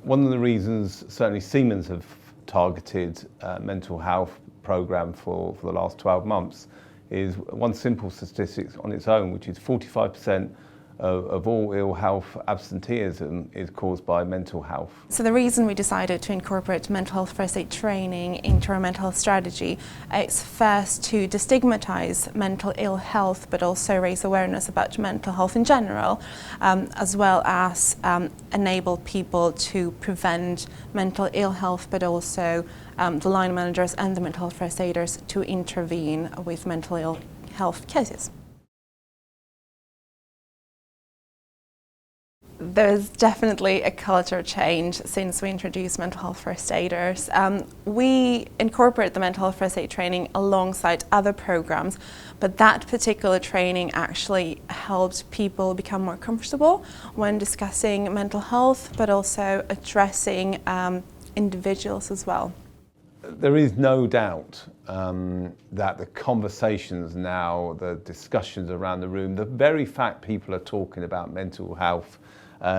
One of the reasons certainly Siemens have targeted mental health programme for the last 12 months is one simple statistic on its own, which is 45% of all ill health absenteeism is caused by mental health. So the reason we decided to incorporate mental health first aid training into our mental health strategy is first to destigmatise mental ill health, but also raise awareness about mental health in general, as well as enable people to prevent mental ill health, but also the line managers and the mental health first aiders to intervene with mental ill health cases. There's definitely a culture change since we introduced mental health first aiders. We incorporate the mental health first aid training alongside other programs, but that particular training actually helped people become more comfortable when discussing mental health, but also addressing individuals as well. There is no doubt that the conversations now, the discussions around the room, the very fact people are talking about mental health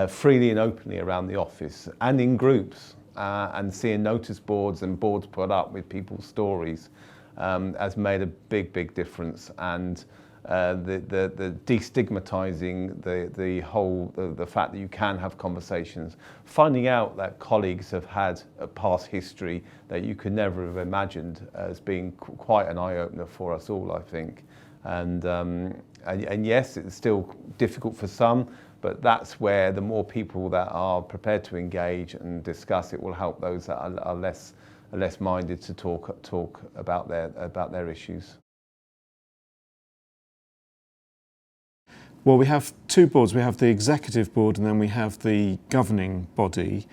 freely and openly around the office and in groups and seeing notice boards and boards put up with people's stories has made a big difference. And the destigmatizing the fact that you can have conversations, finding out that colleagues have had a past history that you could never have imagined as being quite an eye-opener for us all, I think. And yes, it's still difficult for some, but that's where the more people that are prepared to engage and discuss it will help those that are less minded to talk about their issues. Well, we have two boards. We have the executive board and then we have the governing body.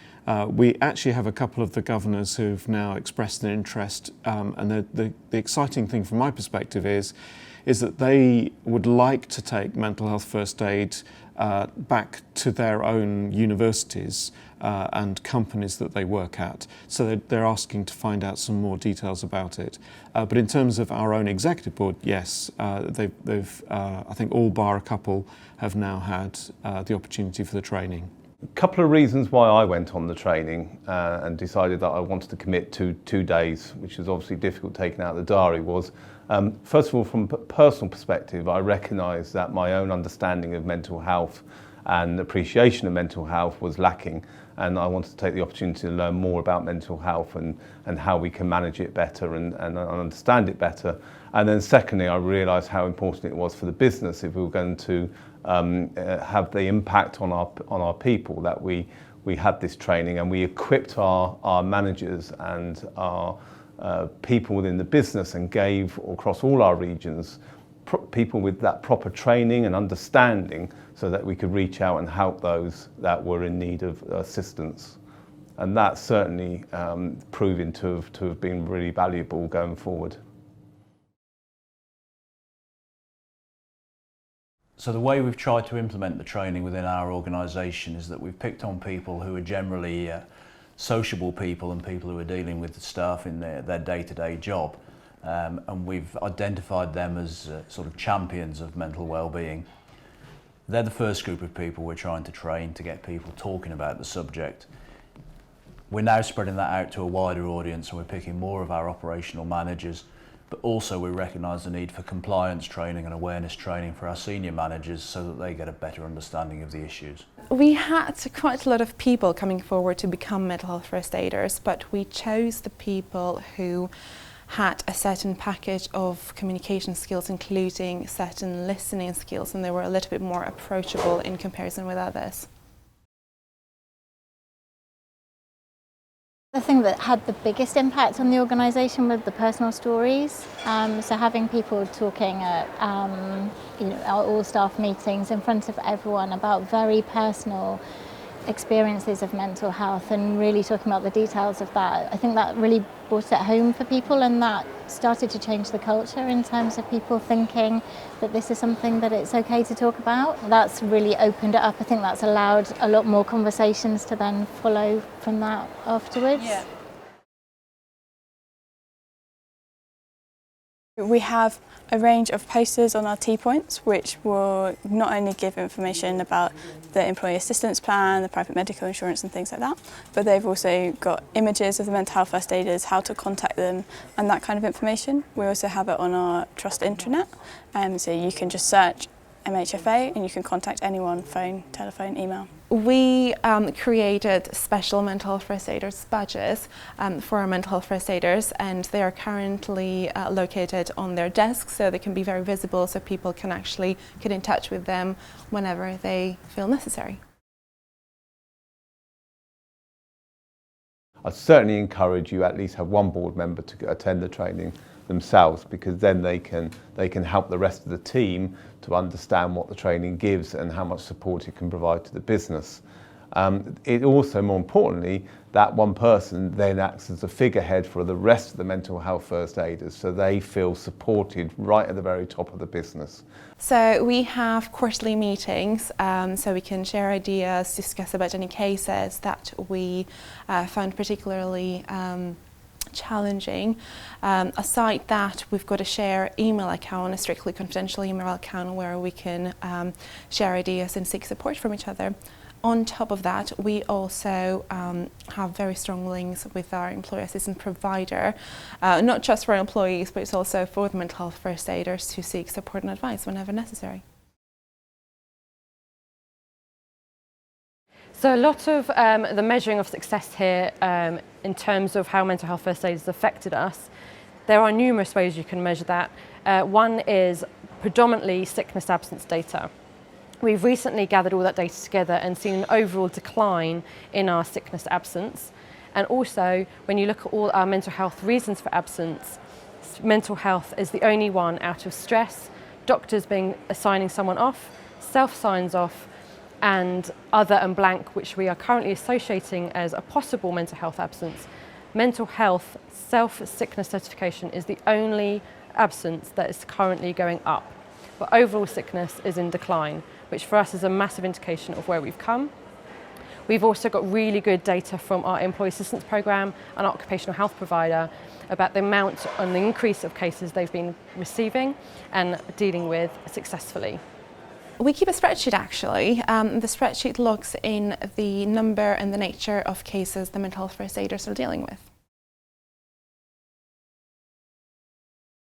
We actually have a couple of the governors who've now expressed an interest, and the exciting thing from my perspective is that they would like to take mental health first aid back to their own universities and companies that they work at. So they're asking to find out some more details about it. But in terms of our own executive board, yes, they've I think all bar a couple have now had the opportunity for the training. A couple of reasons why I went on the training and decided that I wanted to commit to 2 days, which was obviously difficult taking out the diary, was first of all, from a personal perspective, I recognised that my own understanding of mental health and appreciation of mental health was lacking, and I wanted to take the opportunity to learn more about mental health and how we can manage it better and understand it better. And then secondly, I realised how important it was for the business if we were going to have the impact on our people, that we had this training and we equipped our managers and our people within the business and gave across all our regions people with that proper training and understanding so that we could reach out and help those that were in need of assistance. And that's certainly proving to have been really valuable going forward. So the way we've tried to implement the training within our organisation is that we've picked on people who are generally sociable people and people who are dealing with the staff in their day-to-day job. And we've identified them as sort of champions of mental well-being. They're the first group of people we're trying to train to get people talking about the subject. We're now spreading that out to a wider audience, and we're picking more of our operational managers, but also we recognise the need for compliance training and awareness training for our senior managers so that they get a better understanding of the issues. We had quite a lot of people coming forward to become mental health first aiders, but we chose the people who had a certain package of communication skills, including certain listening skills, and they were a little bit more approachable in comparison with others. The thing that had the biggest impact on the organisation were the personal stories. So having people talking at our all-staff meetings in front of everyone about very personal experiences of mental health and really talking about the details of that. I think that really brought it home for people, and that started to change the culture in terms of people thinking that this is something that it's okay to talk about. That's really opened it up. I think that's allowed a lot more conversations to then follow from that afterwards. Yeah. We have a range of posters on our T-points which will not only give information about the employee assistance plan, the private medical insurance and things like that, but they've also got images of the mental health first aiders, how to contact them and that kind of information. We also have it on our Trust intranet, so you can just search Mhfa and you can contact anyone, phone, telephone, email. We created special mental health first aiders badges for our mental health first aiders, and they are currently located on their desks, so they can be very visible, so people can actually get in touch with them whenever they feel necessary. I'd certainly encourage you at least have one board member to attend the training themselves, because then they can help the rest of the team to understand what the training gives and how much support it can provide to the business. It also, more importantly, that one person then acts as a figurehead for the rest of the mental health first aiders, so they feel supported right at the very top of the business. So we have quarterly meetings, so we can share ideas, discuss about any cases that we found particularly challenging. Aside that, we've got a share email account, a strictly confidential email account where we can share ideas and seek support from each other. On top of that, we also have very strong links with our employee assistance provider, not just for our employees, but it's also for the mental health first aiders to seek support and advice whenever necessary. So a lot of the measuring of success here in terms of how mental health first aid has affected us, there are numerous ways you can measure that. One is predominantly sickness absence data. We've recently gathered all that data together and seen an overall decline in our sickness absence. And also, when you look at all our mental health reasons for absence, mental health is the only one out of stress, doctors assigning someone off, self signs off, and other and blank, which we are currently associating as a possible mental health absence. Mental health self-sickness certification is the only absence that is currently going up, but overall sickness is in decline, which for us is a massive indication of where we've come. We've also got really good data from our employee assistance program and occupational health provider about the amount and the increase of cases they've been receiving and dealing with successfully. We keep a spreadsheet actually. The spreadsheet logs in the number and the nature of cases the mental health first aiders are dealing with.